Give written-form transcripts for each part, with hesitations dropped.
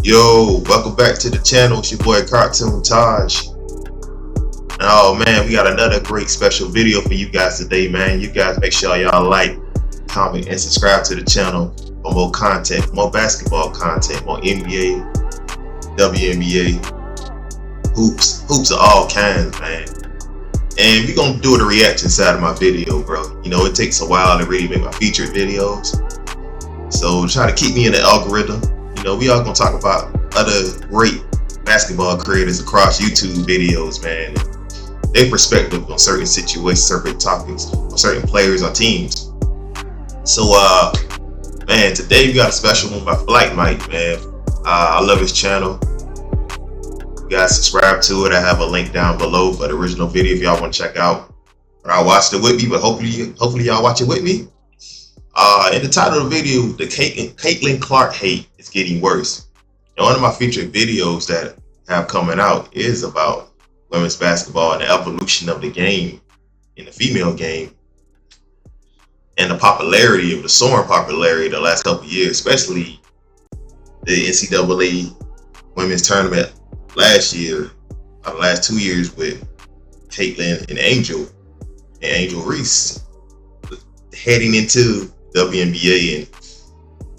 Yo, welcome back to the channel. It's your boy CartoonTaj. Oh man, we got another great special video for you guys today, man. You guys make sure y'all like, comment, and subscribe to the channel for more content, more basketball content, more NBA, WNBA, hoops of all kinds, man. And we're gonna do the reaction side of my video, bro. You know, it takes a while to really make my featured videos. So try to keep me in the algorithm. You know, we all gonna talk about other great basketball creators across YouTube videos, man. Their perspective on certain situations, certain topics, on certain players or teams. So, man, today we got a special one by FlightMike, man. I love his channel. You guys subscribe to it. I have a link down below for the original video if y'all want to check out. Or I watched it with me, but hopefully y'all watch it with me. In the title of the video, the Caitlin Clark hate is getting worse. And one of my featured videos that have coming out is about women's basketball and the evolution of the game in the female game and the popularity of the soaring popularity the last couple of years, especially the NCAA women's tournament last year, the last 2 years with Caitlin and Angel Reese heading into WNBA, and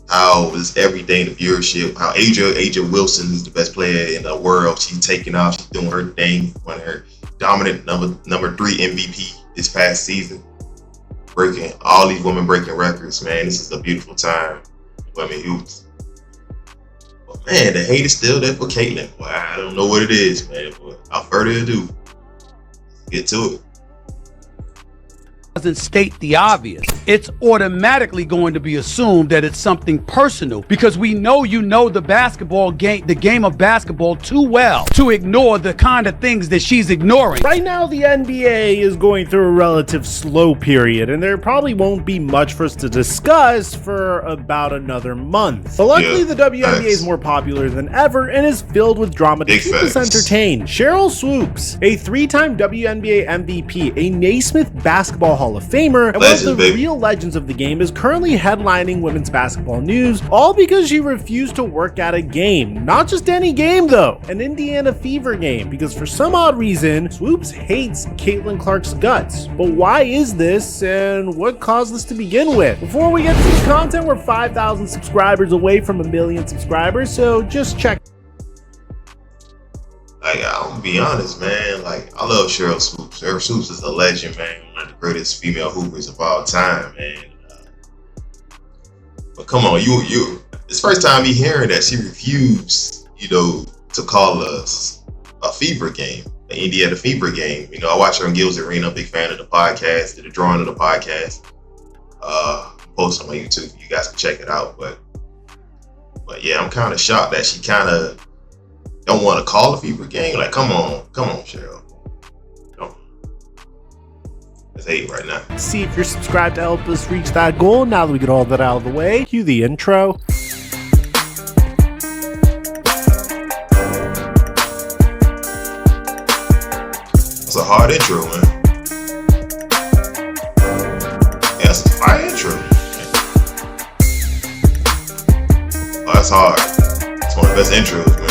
how is everything, the viewership, how Asia Wilson is the best player in the world. She's taking off, she's doing her thing, won her dominant number 3 MVP this past season, breaking all these women breaking records, man. This is a beautiful time in women hoops. But man, the hate is still there for Caitlin. Well, I don't know what it is, man, but without further ado, get to it. Doesn't state the obvious, it's automatically going to be assumed that it's something personal, because we know you know the basketball game, the game of basketball too well to ignore the kind of things that she's ignoring. Right now, the NBA is going through a relative slow period, and there probably won't be much for us to discuss for about another month. But luckily, the WNBA is more popular than ever and is filled with drama to keep us entertained. Sheryl Swoopes, a 3-time WNBA MVP, a Naismith Basketball Hall of Famer, and one of the real legends of the game, is currently headlining women's basketball news, all because she refused to work at a game. Not just any game though, an Indiana Fever game, because for some odd reason, Swoopes hates Caitlin Clark's guts. But why is this, and what caused this to begin with? Before we get to the content, we're 5,000 subscribers away from 1 million subscribers, so just check. Like, I'll be honest, man. Like, I love Sheryl Swoopes. Sheryl Swoopes is a legend, man. One of the greatest female hoopers of all time, man. But come on, you. It's the first time me hearing that she refused, you know, to call us a Fever game, the Indiana Fever game. You know, I watch her in Gil's Arena. Big fan of the podcast. Did a drawing of the podcast. Post on my YouTube. You guys can check it out. But yeah, I'm kind of shocked that she kind of don't want to call a Fever game. Like, come on, Sheryl. Let's hate right now. See if you're subscribed to help us reach that goal. Now that we get all that out of the way, cue the intro. It's a hard intro, man. Yeah, that's a fire intro. Oh, that's hard. It's one of the best intros, man.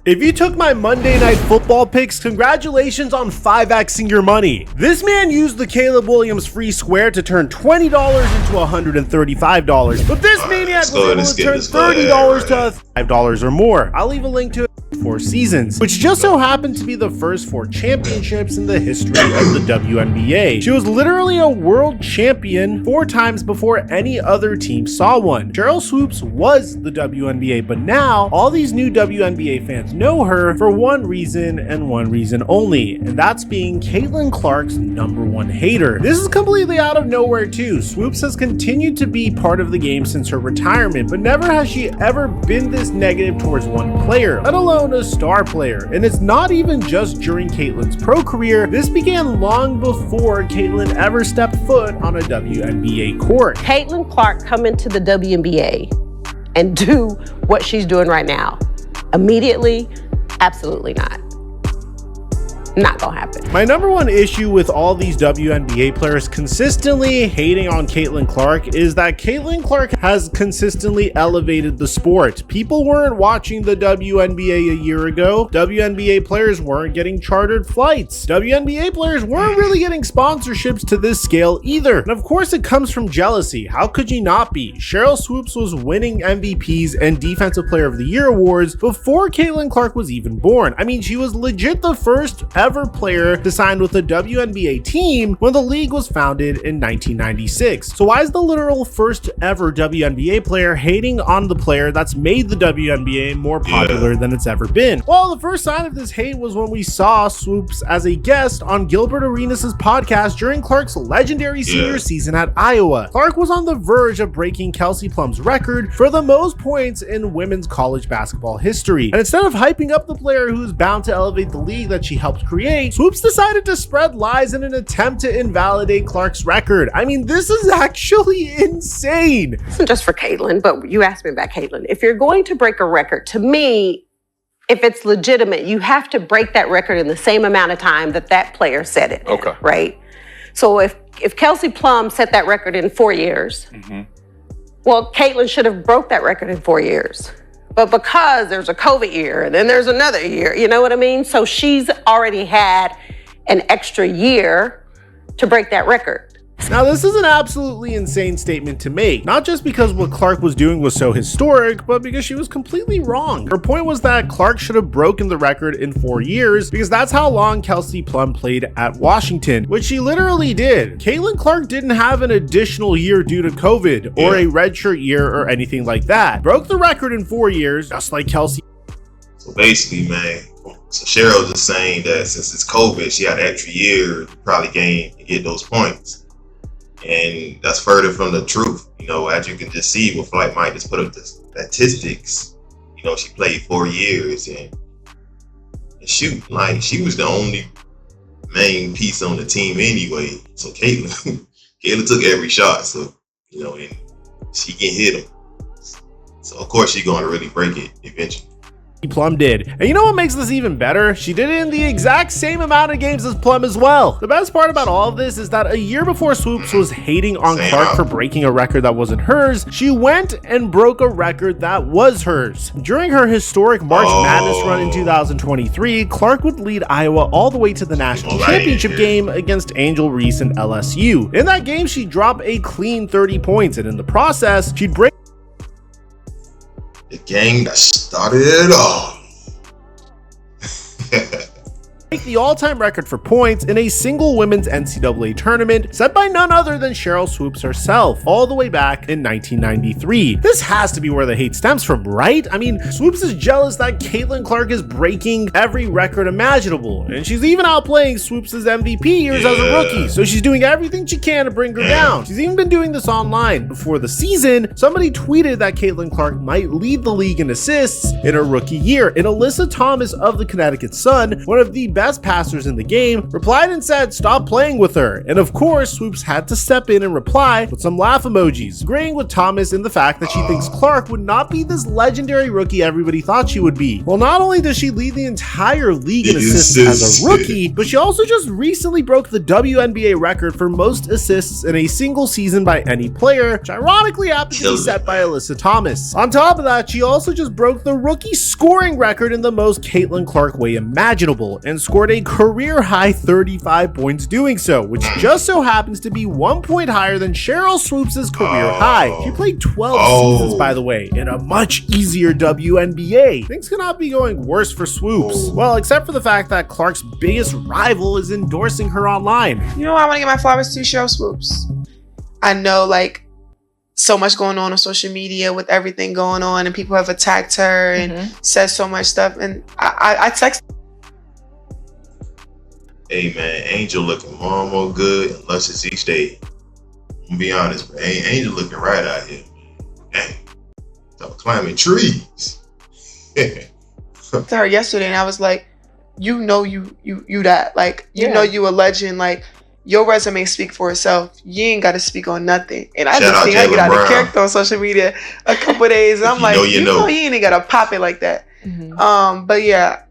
If you took my Monday Night Football picks, congratulations on 5xing your money. This man used the Caleb Williams free square to turn $20 into $135, but this maniac was able to turn $30 to $5 or more. I'll leave a link to it. 4 seasons, which just so happened to be the first 4 championships in the history of the WNBA. She was literally a world champion 4 times before any other team saw one. Sheryl Swoopes was the WNBA, but now all these new WNBA fans know her for one reason and one reason only, and that's being Caitlin Clark's #1 hater. This is completely out of nowhere too. Swoopes has continued to be part of the game since her retirement, but never has she ever been this negative towards one player, let alone a star player. And it's not even just during Caitlin's pro career. This began long before Caitlin ever stepped foot on a WNBA court. Caitlin Clark come into the WNBA and do what she's doing right now? Immediately? Absolutely not. Not gonna happen. My number one issue with all these WNBA players consistently hating on Caitlin Clark is that Caitlin Clark has consistently elevated the sport. People weren't watching the WNBA a year ago. WNBA players weren't getting chartered flights. WNBA players weren't really getting sponsorships to this scale either. And of course it comes from jealousy. How could you not be? Sheryl Swoopes was winning MVPs and Defensive Player of the Year awards before Caitlin Clark was even born. I mean, she was legit the first ever player to sign with the WNBA team when the league was founded in 1996. So why is the literal first ever WNBA player hating on the player that's made the WNBA more popular than it's ever been? Well, the first sign of this hate was when we saw Swoopes as a guest on Gilbert Arenas' podcast during Clark's legendary senior season at Iowa. Clark was on the verge of breaking Kelsey Plum's record for the most points in women's college basketball history. And instead of hyping up the player who's bound to elevate the league that she helped create, Swoopes decided to spread lies in an attempt to invalidate Clark's record. I mean, this is actually insane. This isn't just for Caitlin, but you asked me about Caitlin. If you're going to break a record, to me, if it's legitimate, you have to break that record in the same amount of time that that player set it. Okay. Right? So if Kelsey Plum set that record in 4 years, well, Caitlin should have broke that record in 4 years. But because there's a COVID year and then there's another year, you know what I mean? So she's already had an extra year to break that record. Now, this is an absolutely insane statement to make, not just because what Clark was doing was so historic, but because she was completely wrong. Her point was that Clark should have broken the record in 4 years because that's how long Kelsey Plum played at Washington, which she literally did. Caitlin Clark didn't have an additional year due to COVID or a redshirt year or anything like that. Broke the record in 4 years, just like Kelsey. So basically, man, so Cheryl's just saying that since it's COVID, she had an extra year to probably gain and get those points. And that's further from the truth. You know, as you can just see with FlightMike just put up the statistics, you know, she played 4 years and shoot, like she was the only main piece on the team anyway. So Caitlin took every shot. So, you know, and she can hit them. So of course she's gonna really break it eventually. Plum did. And you know what makes this even better? She did it in the exact same amount of games as Plum as well. The best part about all of this is that a year before Swoopes was hating on Clark for breaking a record that wasn't hers, she went and broke a record that was hers. During her historic March Madness run in 2023, Clark would lead Iowa all the way to the national championship game against Angel Reese and LSU. In that game, she'd drop a clean 30 points, and in the process, she'd break the gang that started it all. the all-time record for points in a single women's NCAA tournament set by none other than Sheryl Swoopes herself, all the way back in 1993. This has to be where the hate stems from, right? I mean, Swoopes is jealous that Caitlin Clark is breaking every record imaginable, and she's even outplaying Swoopes' MVP years as a rookie, so she's doing everything she can to bring her down. She's even been doing this online. Before the season, somebody tweeted that Caitlin Clark might lead the league in assists in her rookie year, and Alyssa Thomas of the Connecticut Sun, one of the best passers in the game, replied and said stop playing with her. And of course, Swoopes had to step in and reply with some laugh emojis, agreeing with Thomas in the fact that she thinks Clark would not be this legendary rookie everybody thought she would be. Well, not only does she lead the entire league in assists as a rookie, but she also just recently broke the WNBA record for most assists in a single season by any player, which ironically happened to be set by Alyssa Thomas. On top of that, she also just broke the rookie scoring record in the most Caitlin Clark way imaginable and scored a career high 35 points doing so, which just so happens to be 1 point higher than Sheryl Swoopes' career high. She played 12 seasons, by the way, in a much easier WNBA. Things cannot be going worse for Swoopes. Well, except for the fact that Clark's biggest rival is endorsing her online. You know, I want to give my flowers to Sheryl Swoopes. I know, like, so much going on social media with everything going on, and people have attacked her and said so much stuff, and I text. Hey man, Angel looking more and more good and luscious each day. I'm gonna be honest, man. Angel looking right out here. Dang. Stop climbing trees. To her yesterday, and I was like, you know you that. Like, you know you a legend. Like, your resume speak for itself. You ain't got to speak on nothing. And I just think I get out of character on social media a couple days. And I'm like, you know, you ain't got to pop it like that. But yeah,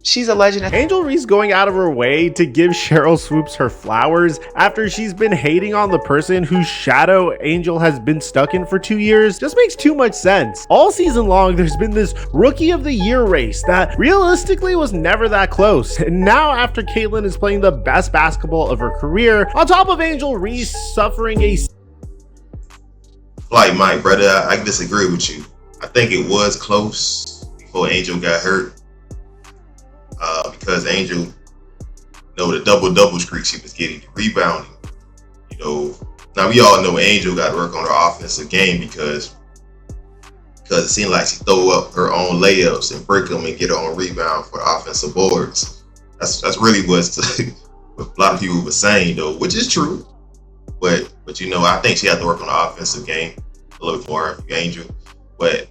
She's a legend. Angel Reese going out of her way to give Cheryl Swoops her flowers after she's been hating on the person whose shadow Angel has been stuck in for 2 years just makes too much sense. All season long, there's been this Rookie of the Year race that realistically was never that close. And now after Caitlyn is playing the best basketball of her career, on top of Angel Reese suffering a... FlightMike, brother, I disagree with you. I think it was close before Angel got hurt. Because Angel, the double streak she was getting, rebounding. Now we all know Angel got to work on her offensive game because it seemed like she throw up her own layups and break them and get her own rebound for the offensive boards. That's really what a lot of people were saying though, which is true. But I think she had to work on the offensive game a little bit more, Angel. But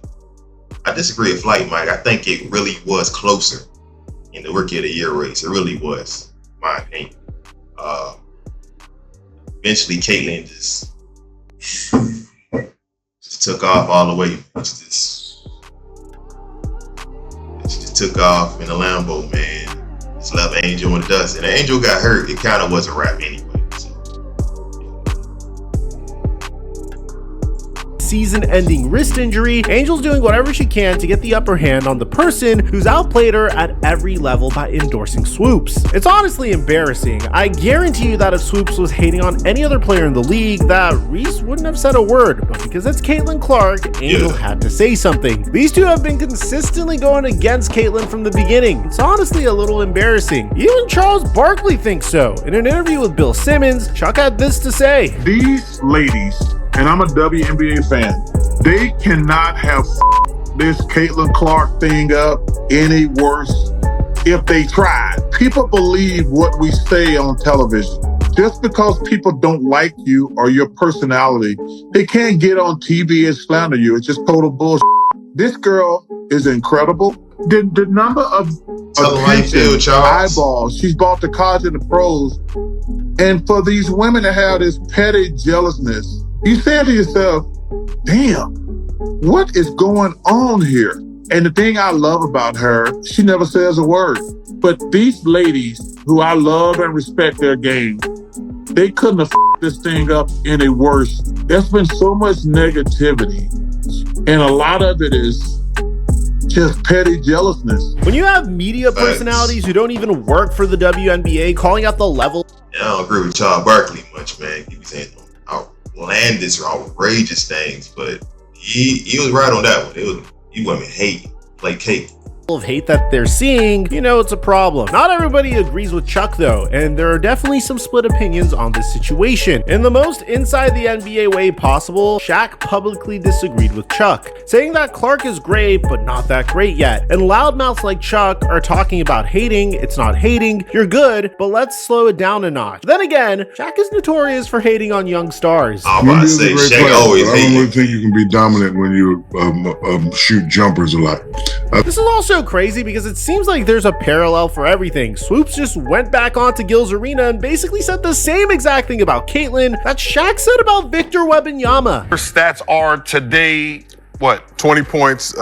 I disagree with FlightMike. I think it really was closer in the Rookie of the Year race. It really was, in my opinion. Eventually, Caitlyn just took off all the way. She just took off in a Lambo, man. Just left Angel in the dust. And Angel got hurt. It kind of was a wrap anyway. Season-ending wrist injury, Angel's doing whatever she can to get the upper hand on the person who's outplayed her at every level by endorsing Swoops. It's honestly embarrassing. I guarantee you that if Swoops was hating on any other player in the league, that Reese wouldn't have said a word, but because it's Caitlyn Clark, Angel had to say something. These two have been consistently going against Caitlyn from the beginning. It's honestly a little embarrassing. Even Charles Barkley thinks so. In an interview with Bill Simmons, Chuck had this to say. These ladies, and I'm a WNBA fan, they cannot have this Caitlyn Clark thing up any worse if they tried. People believe what we say on television. Just because people don't like you or your personality, they can't get on TV and slander you. It's just total bullshit. This girl is incredible. The number of attention, eyeballs, she's bought the cards in the pros. And for these women to have this petty jealousness, you say to yourself, damn, what is going on here? And the thing I love about her, she never says a word. But these ladies who I love and respect their game, they couldn't have this thing up any worse. There's been so much negativity, and a lot of it is just petty jealousness. When you have media personalities who don't even work for the WNBA calling out the level... Yeah, I don't agree with Charles Barkley much, man. He was saying outlandish or outrageous things, but he was right on that one. You women hate, like cake. Of hate that they're seeing, it's a problem. Not everybody agrees with Chuck though, and there are definitely some split opinions on this situation. In the most inside the NBA way possible, Shaq publicly disagreed with Chuck, saying that Clark is great, but not that great yet. And loudmouths like Chuck are talking about hating. It's not hating, you're good, but let's slow it down a notch. Then again, Shaq is notorious for hating on young stars. I'm about to say, Shaq always hates. I don't really think you can be dominant when you shoot jumpers a lot. This is also crazy because it seems like there's a parallel for everything. Swoops just went back onto Gil's arena and basically said the same exact thing about Caitlyn that Shaq said about Victor Wembanyama. Her stats are today, 20 points,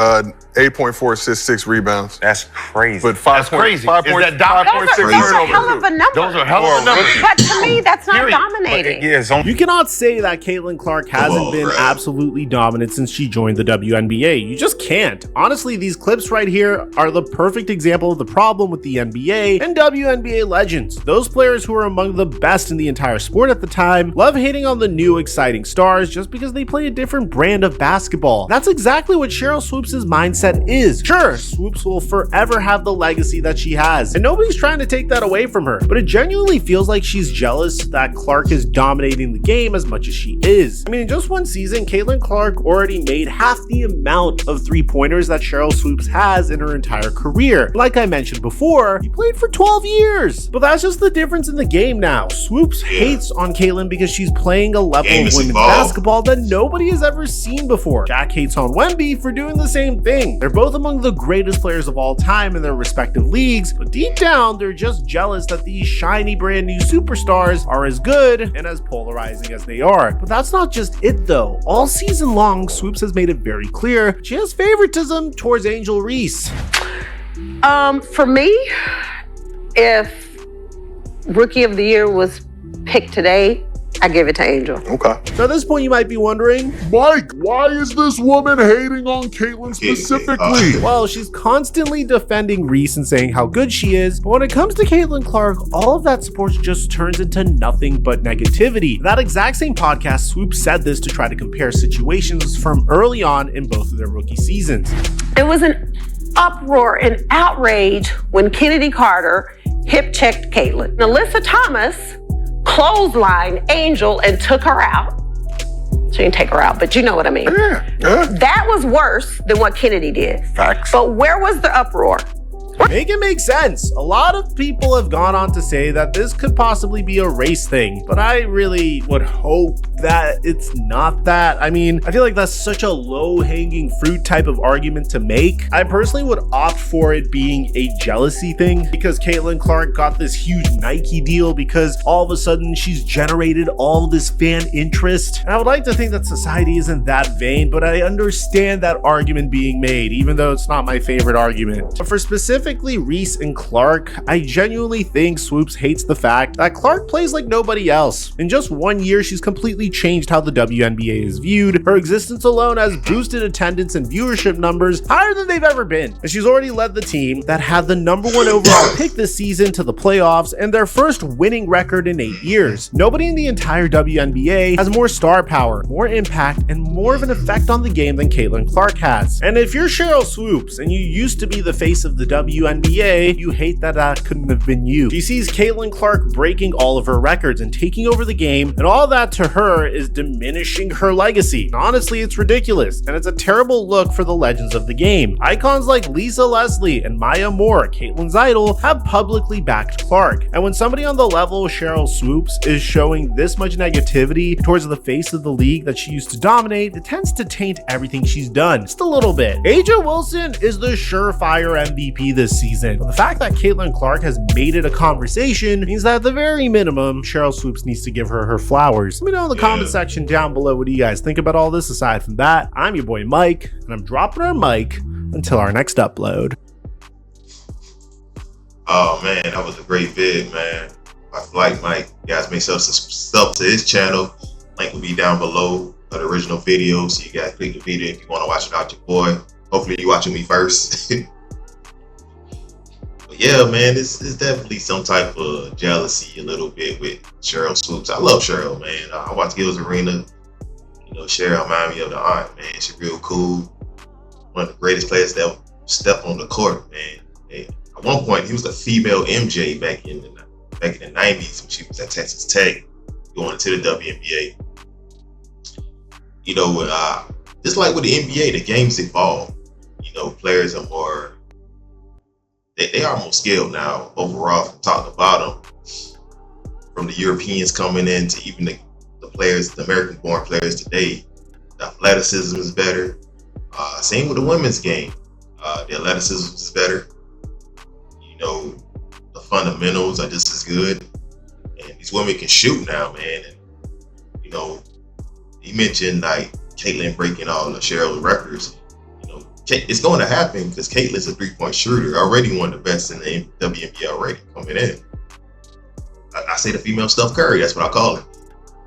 8.4 assists, 6 rebounds. That's crazy. But 5 points. 5.6 Those are hell of a number. Those are hell of a numbers. But to me, that's not dominating. You cannot say that Caitlyn Clark hasn't been absolutely dominant since she joined the WNBA. You just can't. Honestly, these clips right here are the perfect example of the problem with the NBA and WNBA legends. Those players who are among the best in the entire sport at the time love hating on the new exciting stars just because they play a different brand of basketball. That's exactly what Cheryl Swoops' mindset is. Sure, Swoops will forever have the legacy that she has, and nobody's trying to take that away from her, but it genuinely feels like she's jealous that Clark is dominating the game as much as she is. I mean, in just one season, Caitlyn Clark already made half the amount of three-pointers that Cheryl Swoops has in her entire career. Like I mentioned before, he played for 12 years, but that's just the difference in the game now. Swoops hates on Caitlyn because she's playing a level of women's basketball that nobody has ever seen before. Jack hates on Wemby for doing the same thing. They're both among the greatest players of all time in their respective leagues, but deep down, they're just jealous that these shiny brand new superstars are as good and as polarizing as they are. But that's not just it though. All season long, Swoops has made it very clear she has favoritism towards Angel Reese. For me, if Rookie of the Year was picked today, I give it to Angel. Okay. Now, at this point, you might be wondering, Mike, why is this woman hating on Caitlyn specifically? well, she's constantly defending Reese and saying how good she is, but when it comes to Caitlin Clark, all of that support just turns into nothing but negativity. That exact same podcast, Swoop said this to try to compare situations from early on in both of their rookie seasons. It was an uproar and outrage when Kennedy Carter hip-checked Caitlin. Alyssa Thomas clotheslined Angel and took her out. She didn't take her out, but you know what I mean. Yeah. That was worse than what Kennedy did. Facts. But where was the uproar? Make it make sense. A lot of people have gone on to say that this could possibly be a race thing, but I really would hope that it's not that. I mean, I feel like that's such a low-hanging fruit type of argument to make. I personally would opt for it being a jealousy thing because Caitlin Clark got this huge Nike deal because all of a sudden she's generated all this fan interest. And I would like to think that society isn't that vain, but I understand that argument being made, even though it's not my favorite argument. But for specifically Reese and Clark, I genuinely think Swoops hates the fact that Clark plays like nobody else. In just 1 year, she's completely changed how the WNBA is viewed. Her existence alone has boosted attendance and viewership numbers higher than they've ever been. And she's already led the team that had the #1 overall pick this season to the playoffs and their first winning record in 8 years. Nobody in the entire WNBA has more star power, more impact, and more of an effect on the game than Caitlin Clark has. And if you're Cheryl Swoops and you used to be the face of the WNBA, you hate that that couldn't have been you. She sees Caitlin Clark breaking all of her records and taking over the game, and all that to her is diminishing her legacy. Honestly, it's ridiculous, and it's a terrible look for the legends of the game. Icons like Lisa Leslie and Maya Moore, Caitlyn's idol, have publicly backed Clark. And when somebody on the level of Cheryl Swoops is showing this much negativity towards the face of the league that she used to dominate, it tends to taint everything she's done, just a little bit. Aja Wilson is the surefire MVP this season. But the fact that Caitlin Clark has made it a conversation means that at the very minimum, Cheryl Swoops needs to give her her flowers. Let me know in the comment section down below what do you guys think about all this. Aside from that, I'm your boy Mike, and I'm dropping our mic until our next upload. Oh man, that was a great vid, man. By FlightMike. You guys make sure to subscribe to his channel. Link will be down below for the original video, so you guys click the video if you want to watch it out your boy. Hopefully you're watching me first. Yeah, man, it's definitely some type of jealousy a little bit with Cheryl Swoops. I love Cheryl, man. I watch Gil's Arena. You know, Cheryl reminds me of the aunt, man. She's real cool. One of the greatest players that ever stepped on the court, man. And at one point, he was a female MJ back in the 90s when she was at Texas Tech, going into the WNBA. You know, just like with the NBA, the game's evolved. You know, players are more. They are more skilled now overall from top to bottom. From the Europeans coming in to even the players, the American-born players today, the athleticism is better. Same with the women's game. The athleticism is better. You know, the fundamentals are just as good. And these women can shoot now, man. And, you know, you mentioned like Caitlyn breaking all the Cheryl's records. It's going to happen because Caitlyn's a three-point shooter, already one of the best in the WNBA already coming in. I say the female Steph Curry, that's what I call it.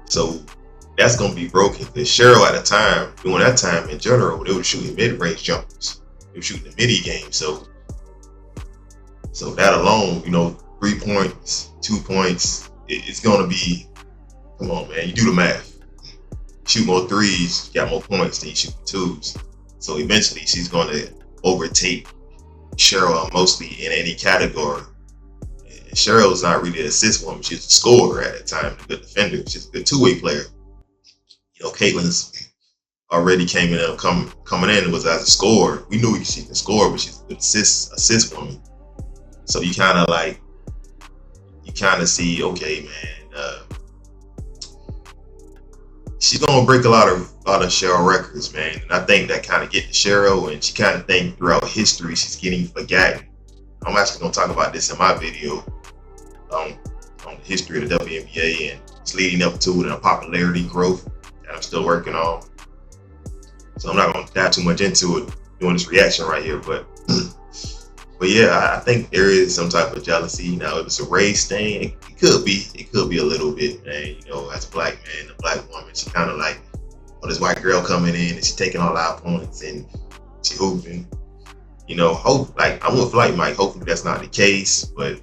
So that's going to be broken because Cheryl at the time, during that time in general, they were shooting mid-range jumpers. They were shooting the midi game. So that alone, you know, 3 points, 2 points, it's going to be, come on, man, you do the math. Shoot more threes, you got more points than you shoot twos. So eventually she's going to overtake Cheryl mostly in any category. And Cheryl's not really an assist woman. She's a scorer at the time, a good defender. She's a good two-way player. You know, Caitlyn's already came in coming in was as a scorer. We knew she can score, but she's a good assist woman. So you kind of see, okay, man, she's gonna break a lot of Cheryl records, man. And I think that kind of get to Cheryl, and she kind of think throughout history she's getting forgotten. I'm actually gonna talk about this in my video on the history of the WNBA and it's leading up to it and popularity growth that I'm still working on. So I'm not gonna dive too much into it doing this reaction right here, but But yeah, I think there is some type of jealousy. Now, if it's a race thing, it could be. It could be a little bit, man. You know, as a black man, a black woman, she kind of like, oh, this white girl coming in and she taking all our points and she hooping. You know, hope like I'm with FlightMike. Hopefully that's not the case, but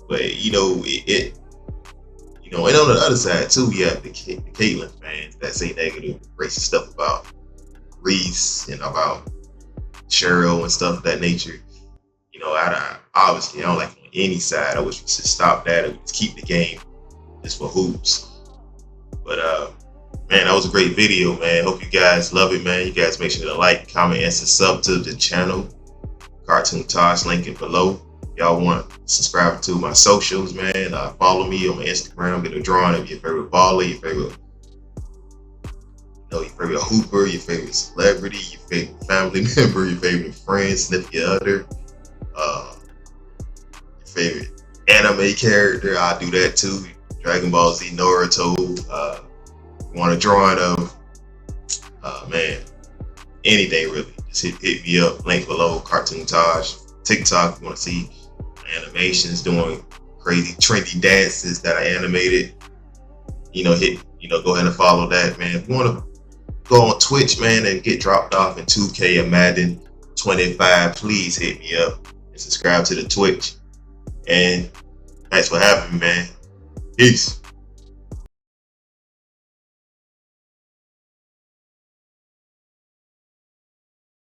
you know it. You know, and on the other side too, you have the Caitlyn fans that say negative, racist stuff about Reese and about Cheryl and stuff of that nature. You know, I obviously I don't like on any side. I wish we should stop that and just keep the game just for hoops. But man, that was a great video, man. Hope you guys love it, man. You guys make sure to like, comment, and sub to the channel. CartoonTaj, link it below. Y'all want to subscribe to my socials, man. Follow me on my Instagram. Get a drawing of your favorite baller, your favorite, your favorite hooper, your favorite celebrity, your favorite family member, your favorite friend, significant other, your favorite anime character. I'll do that too. Dragon Ball Z, Naruto. Want a drawing of, man, anything really. Just hit me up. Link below. CartoonTaj. TikTok. If you want to see animations, doing crazy trendy dances that I animated. You know, go ahead and follow that, man. If you want to go on Twitch, man, and get dropped off in 2K or Madden 25, please hit me up and subscribe to the Twitch. And thanks for having me, man. Peace.